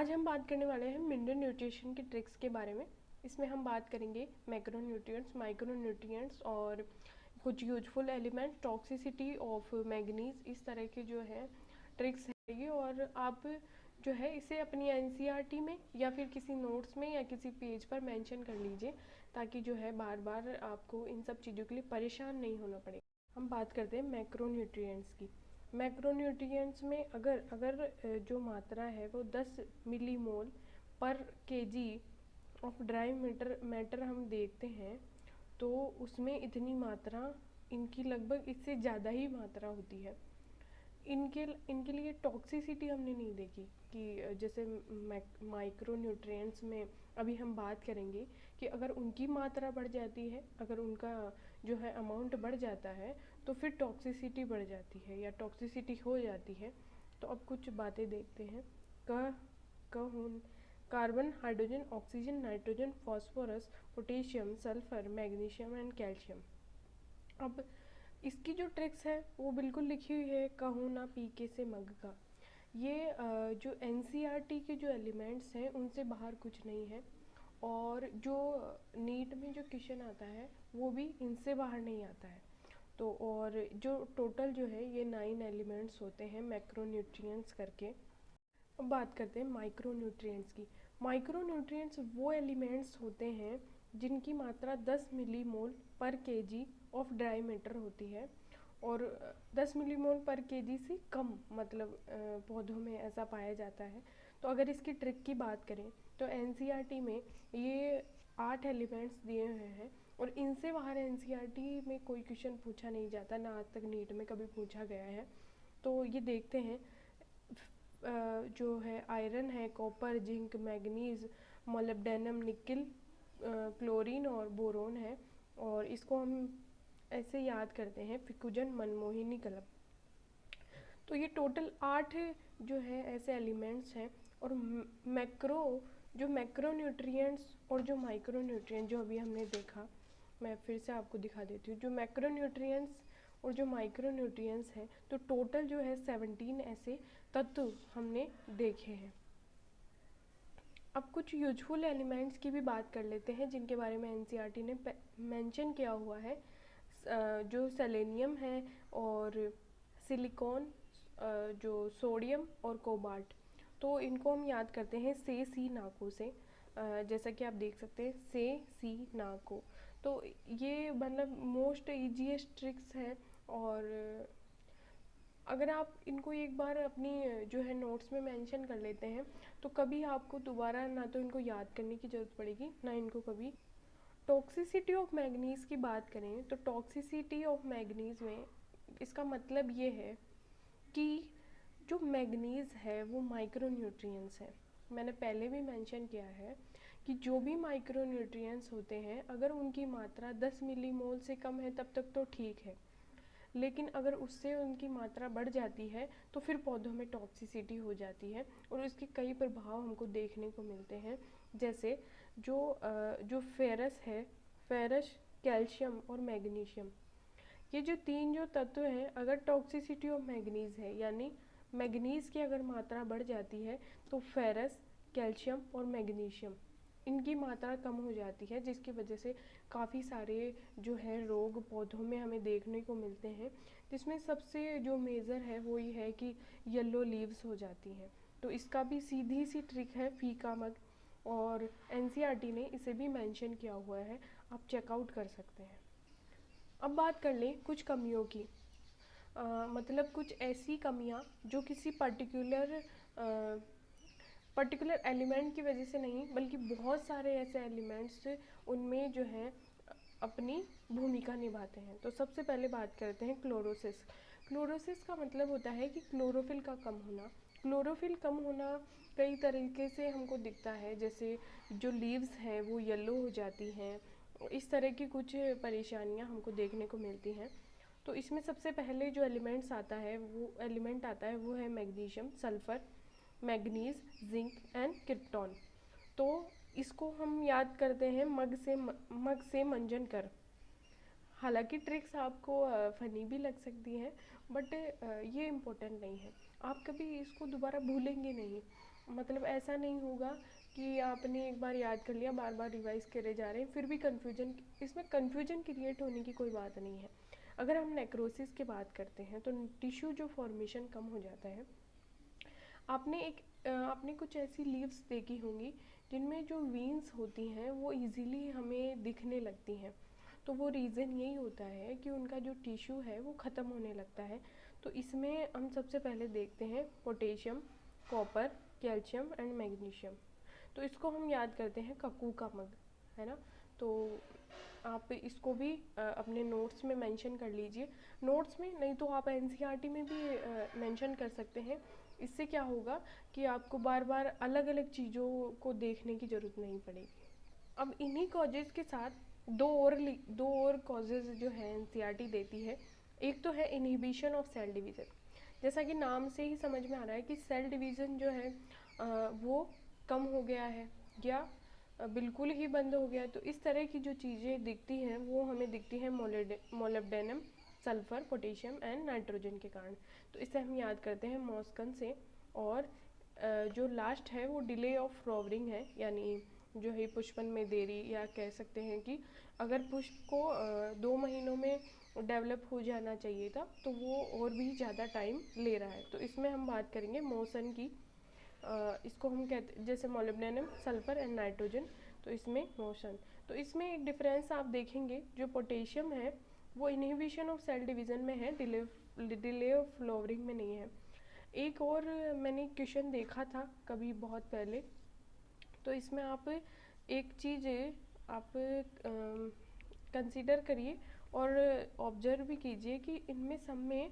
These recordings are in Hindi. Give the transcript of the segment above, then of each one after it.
आज हम बात करने वाले हैं मिनरल न्यूट्रिशन की ट्रिक्स के बारे में। इसमें हम बात करेंगे मैक्रो न्यूट्रिएंट्स, माइक्रो न्यूट्रिएंट्स और कुछ useful element, toxicity of manganese, इस तरह के जो है ट्रिक्स है ये। और आप जो है इसे अपनी एनसीईआरटी में या फिर किसी नोट्स में या किसी पेज पर मेंशन कर लीजिए, ताकि जो है बार बार आपको इन सब चीज़ों के लिए परेशान नहीं होना पड़े। हम बात करते हैं मैक्रो न्यूट्रिएंट्स की। मैक्रोन्यूट्रिएंट्स में अगर अगर जो मात्रा है वो 10 मिलीमोल पर केजी ऑफ ड्राई मैटर हम देखते हैं, तो उसमें इतनी मात्रा, इनकी लगभग इससे ज़्यादा ही मात्रा होती है। इनके इनके लिए टॉक्सिसिटी हमने नहीं देखी कि जैसे माइक्रो न्यूट्रिएंट्स में अभी हम बात करेंगे कि अगर उनकी मात्रा बढ़ जाती है, अगर उनका जो है अमाउंट बढ़ जाता है, तो फिर टॉक्सिसिटी बढ़ जाती है या टॉक्सिसिटी हो जाती है। तो अब कुछ बातें देखते हैं। कहून carbon, hydrogen, oxygen, nitrogen, phosphorus, potassium, sulphur, magnesium and calcium. अब इसकी जो ट्रिक्स है वो बिल्कुल लिखी हुई है कहूँ ना पी के से मग का। ये जो एनसीईआरटी के जो एलिमेंट्स हैं उनसे बाहर कुछ नहीं है, और जो नीट में जो क्वेश्चन आता है वो भी इनसे बाहर नहीं आता है। तो और जो टोटल जो है ये 9 एलिमेंट्स होते हैं मैक्रो न्यूट्रिएंट्स करके। अब बात करते हैं माइक्रो न्यूट्रिएंट्स की। माइक्रो न्यूट्रिएंट्स वो एलिमेंट्स होते हैं जिनकी मात्रा 10 मिलीमोल पर केजी ऑफ ड्राई मैटर होती है, और 10 मिलीमोल पर केजी से कम, मतलब पौधों में ऐसा पाया जाता है। तो अगर इसकी ट्रिक की बात करें तो एनसीईआरटी में ये 8 एलिमेंट्स दिए हुए हैं, और इनसे बाहर एनसीईआरटी में कोई क्वेश्चन पूछा नहीं जाता, ना आज तक नीट में कभी पूछा गया है। तो ये देखते हैं। जो है आयरन है, copper, zinc, manganese, molybdenum, nickel, chlorine और बोरोन है। और इसको हम ऐसे याद करते हैं, फिकुजन, मनमोहिनी, कलब। तो ये टोटल 8 जो है ऐसे एलिमेंट्स हैं। और मैक्रो न्यूट्रिएंट्स और जो माइक्रो न्यूट्रिएंट जो अभी हमने देखा, मैं फिर से आपको दिखा देती हूँ। जो मैक्रो न्यूट्रिएंट्स और जो माइक्रो न्यूट्रिएंट्स हैं, तो टोटल जो है 17 ऐसे तत्व हमने देखे हैं। अब कुछ यूजफुल एलिमेंट्स की भी बात कर लेते हैं जिनके बारे में एनसीईआरटी ने मेंशन किया हुआ है। जो सेलेनियम है और सिलिकॉन, जो सोडियम और कोबाल्ट। तो इनको हम याद करते हैं से सी नाको से। जैसा कि आप देख सकते हैं से सी नाको। तो ये मतलब मोस्ट ईजीएस्ट ट्रिक्स है, और अगर आप इनको एक बार अपनी जो है नोट्स में मेंशन कर लेते हैं, तो कभी आपको दोबारा ना तो इनको याद करने की ज़रूरत पड़ेगी, ना इनको कभी। टॉक्सिसिटी ऑफ मैग्नीज़ की बात करें तो टॉक्सिसिटी ऑफ मैग्नीज़ में इसका मतलब ये है कि जो मैग्नीज़ है वो माइक्रो न्यूट्रिएंट्स है। मैंने पहले भी मेंशन किया है कि जो भी माइक्रो न्यूट्रिएंट्स होते हैं, अगर उनकी मात्रा 10 मिलीमोल से कम है तब तक तो ठीक है, लेकिन अगर उससे उनकी मात्रा बढ़ जाती है तो फिर पौधों में टॉक्सिसिटी हो जाती है, और इसके कई प्रभाव हमको देखने को मिलते हैं। जैसे जो फेरस है, फेरस, कैल्शियम और मैग्नीशियम, ये जो 3 जो तत्व हैं, अगर टॉक्सिसिटी ऑफ मैग्नीज है, यानी मैग्नीज की अगर मात्रा बढ़ जाती है, तो फेरस, कैल्शियम और मैग्नीशियम, इनकी मात्रा कम हो जाती है, जिसकी वजह से काफ़ी सारे जो है रोग पौधों में हमें देखने को मिलते हैं। जिसमें सबसे जो मेजर है वो ये है कि येलो लीव्स हो जाती हैं। तो इसका भी सीधी सी ट्रिक है फीका मग, और एनसीईआरटी ने इसे भी मेंशन किया हुआ है, आप चेकआउट कर सकते हैं। अब बात कर लें कुछ कमियों की। मतलब कुछ ऐसी कमियां जो किसी पर्टिकुलर एलिमेंट की वजह से नहीं, बल्कि बहुत सारे ऐसे एलिमेंट्स उनमें जो है अपनी भूमिका निभाते हैं। तो सबसे पहले बात करते हैं क्लोरोसिस। क्लोरोसिस का मतलब होता है कि क्लोरोफिल का कम होना। क्लोरोफिल कम होना कई तरीके से हमको दिखता है, जैसे जो लीव्स हैं वो येलो हो जाती हैं, इस तरह की कुछ परेशानियां हमको देखने को मिलती हैं। तो इसमें सबसे पहले जो एलिमेंट आता है वो है magnesium, sulphur, manganese, zinc and krypton. तो इसको हम याद करते हैं मग से मंजन कर। हालांकि ट्रिक्स आपको फनी भी लग सकती हैं, बट ये इम्पोर्टेंट नहीं है, आप कभी इसको दोबारा भूलेंगे नहीं। मतलब ऐसा नहीं होगा कि आपने एक बार याद कर लिया, बार बार रिवाइज करे जा रहे हैं, फिर भी कन्फ्यूजन, इसमें कन्फ्यूजन क्रिएट होने की कोई बात नहीं है। अगर हम नेक्रोसिस की बात करते हैं तो टिश्यू जो फॉर्मेशन कम हो जाता है। आपने कुछ ऐसी लीव्स देखी होंगी जिनमें जो वीन्स होती हैं वो इजीली हमें दिखने लगती हैं, तो वो रीज़न यही होता है कि उनका जो टिश्यू है वो ख़त्म होने लगता है। तो इसमें हम सबसे पहले देखते हैं potassium, copper, calcium and magnesium. तो इसको हम याद करते हैं ककू का मग, है ना। तो आप इसको भी अपने नोट्स में मेंशन कर लीजिए। नोट्स में नहीं तो आप एनसीईआरटी में भी मेंशन कर सकते हैं। इससे क्या होगा कि आपको बार बार अलग अलग चीज़ों को देखने की ज़रूरत नहीं पड़ेगी। अब इन्हीं कॉजेज़ के साथ दो और कॉजेज़ जो है एनसीईआरटी देती है। एक तो है इनहिबिशन ऑफ सेल डिवीज़न। जैसा कि नाम से ही समझ में आ रहा है कि सेल डिवीज़न जो है वो कम हो गया है या बिल्कुल ही बंद हो गया। तो इस तरह की जो चीज़ें दिखती हैं वो हमें दिखती हैं molybdenum, sulphur, potassium and nitrogen के कारण। तो इसे हम याद करते हैं मॉस्कन से। और जो लास्ट है वो डिले ऑफ फ्लावरिंग है, यानी जो है पुष्पन में देरी, या कह सकते हैं कि अगर पुष्प को 2 महीनों में डेवलप हो जाना चाहिए था तो वो और भी ज़्यादा टाइम ले रहा है। तो इसमें हम बात करेंगे मोसन की। इसको हम कहते जैसे मोलिब्डेनम, सल्फर एंड नाइट्रोजन, तो इसमें मोशन। तो इसमें एक डिफरेंस आप देखेंगे, जो पोटेशियम है वो इनहिबिशन ऑफ सेल डिवीज़न में है, डिले ऑफ फ्लावरिंग में नहीं है। एक और मैंने क्वेश्चन देखा था कभी बहुत पहले, तो इसमें आप एक चीज़ आप कंसीडर करिए और ऑब्जर्व भी कीजिए कि इनमें सब में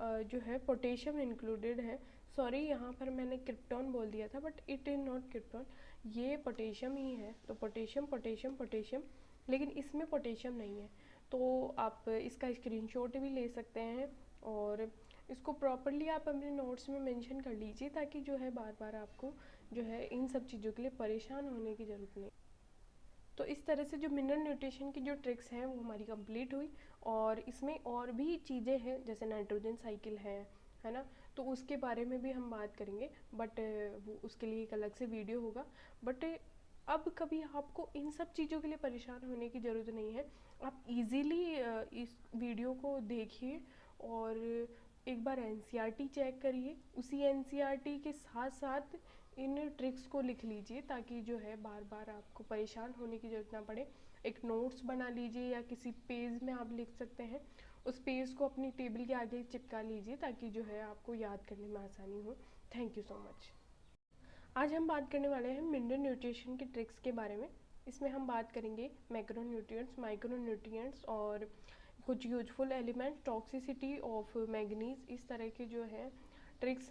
जो है पोटेशियम इंक्लूडेड है। सॉरी, यहाँ पर मैंने क्रिप्टॉन बोल दिया था, but it is not krypton, ये पोटेशियम ही है। तो पोटेशियम पोटेशियम पोटेशियम, लेकिन इसमें पोटेशियम नहीं है। तो आप इसका स्क्रीनशॉट भी ले सकते हैं और इसको प्रॉपरली आप अपने नोट्स में मेंशन कर लीजिए, ताकि जो है बार बार आपको जो है इन सब चीज़ों के लिए परेशान होने की ज़रूरत नहीं। तो इस तरह से जो मिनरल न्यूट्रिशन की जो ट्रिक्स हैं वो हमारी कंप्लीट हुई। और इसमें और भी चीज़ें हैं, जैसे नाइट्रोजन साइकिल है ना, तो उसके बारे में भी हम बात करेंगे, बट वो उसके लिए एक अलग से वीडियो होगा। बट अब कभी आपको इन सब चीज़ों के लिए परेशान होने की ज़रूरत नहीं है। आप इजीली इस वीडियो को देखिए और एक बार एनसीईआरटी चेक करिए, उसी एनसीईआरटी के साथ साथ इन ट्रिक्स को लिख लीजिए, ताकि जो है बार बार आपको परेशान होने की ज़रूरत ना पड़े। एक नोट्स बना लीजिए या किसी पेज में आप लिख सकते हैं, उस पेज को अपनी टेबल के आगे चिपका लीजिए, ताकि जो है आपको याद करने में आसानी हो। Thank you so much. आज हम बात करने वाले हैं मिनरल न्यूट्रिशन की ट्रिक्स के बारे में। इसमें हम बात करेंगे मैक्रो न्यूट्रिएंट्स, माइक्रो न्यूट्रिएंट्स और कुछ useful elements, toxicity of manganese, इस तरह के जो है ट्रिक्स